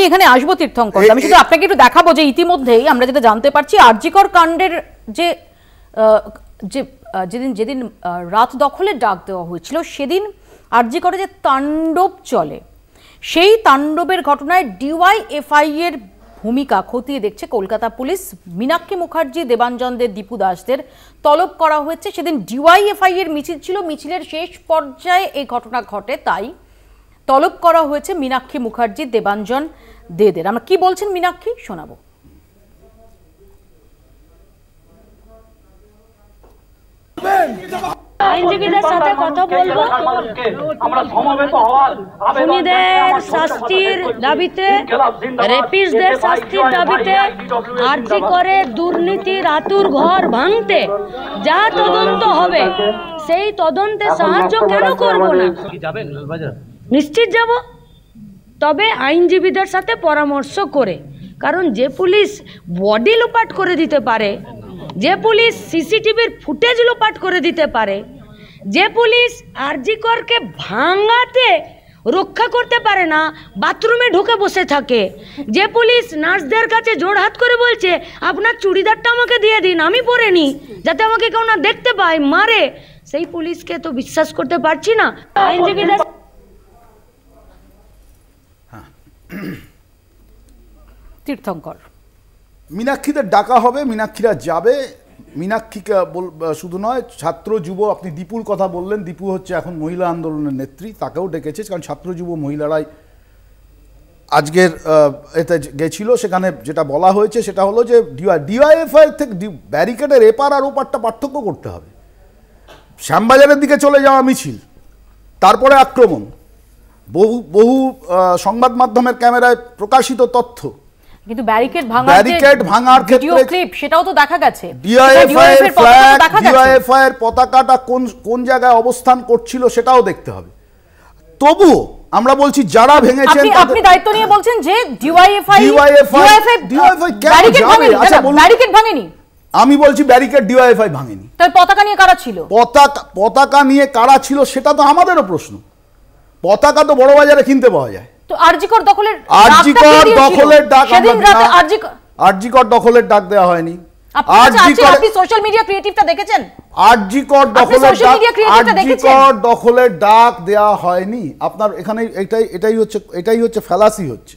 এখানে আসবো তীর্থঙ্কর, আমি শুধু আপনাকে একটু দেখাবো যে ইতিমধ্যেই আমরা যেটা জানতে পারছি আরজিকর কাণ্ডের যে যেদিন রাত দখলের ডাক দেওয়া হয়েছিল সেদিন আরজিকরে যে তাণ্ডব চলে সেই তাণ্ডবের ঘটনায় ডিওয়াইএফআই এর ভূমিকা খতিয়ে দেখছে কলকাতা পুলিশ। মীনাক্ষী মুখার্জি, দেবাঞ্জন দে, দীপু দাসদের তলব করা হয়েছে। সেদিন ডিওয়াইএফআই এর মিছিল ছিল, মিছিলের শেষ পর্যায়ে এই ঘটনা ঘটে, তাই তলব করা হয়েছে মীনাক্ষী মুখার্জি, দেবাঞ্জন দেদের। আমরা কি বলছেন মীনাক্ষী শোনাবো। আইনজীবীদের সাথে কথা বলবো, খুনিদের শাস্তির দাবিতে, রেপিস্টদের শাস্তির দাবিতে, আরজি করে দুর্নীতির আতুর ঘর ভাঙতে যা তদন্ত হবে সেই তদন্তে সাহায্য কেন করব না? নিশ্চিত যাব, তবে আইনজীবীদের সাথে পরামর্শ করে। কারণ যে পুলিশ বডি লোপাট করে দিতে পারে, যে পুলিশ সিসিটিভির ফুটেজ লোপাট করে দিতে পারে, যে পুলিশ আরজিকরকে ভাঙাতে রক্ষা করতে পারে না, বাথরুমে ঢুকে বসে থাকে, যে পুলিশ নার্সদের কাছে জোড়হাত করে বলছে আপনার চুড়িদারটা আমাকে দিয়ে দিন, আমি পরে নি যাতে আমাকে কেউ না দেখতে পায়, মারে, সেই পুলিশকে তো বিশ্বাস করতে পারছি না। আইনজীবীদের তীর্থঙ্কর, মীনাক্ষীদের ডাকা হবে, মীনাক্ষীরা যাবে। মীনাক্ষীকে শুধু নয়, ছাত্র যুব, আপনি দীপুর কথা বললেন, দীপু হচ্ছে এখন মহিলা আন্দোলনের নেত্রী, তাকেও ডেকেছে। কারণ ছাত্র যুব মহিলারাই আজকের এতে গেছিল। সেখানে যেটা বলা হয়েছে সেটা হলো যে ডিওয়াইএফআই থেকে ব্যারিকেডের এপার আর ওপারটা পার্থক্য করতে হবে। শ্যামবাজারের দিকে চলে যাওয়া মিছিল, তারপরে আক্রমণ, বহু সংবাদ মাধ্যমের ক্যামেরায় প্রকাশিত তথ্য, কিন্তু ব্যারিকেড ভাঙার ক্ষেত্রে ক্লিপ সেটাও তো দেখা গেছে। ডিওয়াইএফআই এর ফ্ল্যাগ, ডিওয়াইএফআই এর পতাকাটা কোন জায়গায় অবস্থান করছিল সেটাও দেখতে হবে। তবুও আমরা বলছি যারা ভেঙেছেন, আপনি দায়িত্ব নিয়ে বলছেন যে ডিওয়াইএফআই ব্যারিকেড ভাঙেনি। আমি বলছি ব্যারিকেড ডিওয়াইএফআই ভাঙেনি। তাহলে পতাকা নিয়ে কারা ছিল? পতাকা নিয়ে কারা ছিল সেটা তো আমাদেরও প্রশ্ন। পতাকা তো বড় বাজারে কিনতে পাওয়া যায়। তো আরজিকর দখলের ডাক দেওয়া হয়নি। আপনি সোশ্যাল মিডিয়া ক্রিয়েটিভটা দেখেছেন? আরজিকর দখলের ডাক দেওয়া হয়নি। আপনার এখানে এটাই হচ্ছে ফ্যালাসি হচ্ছে।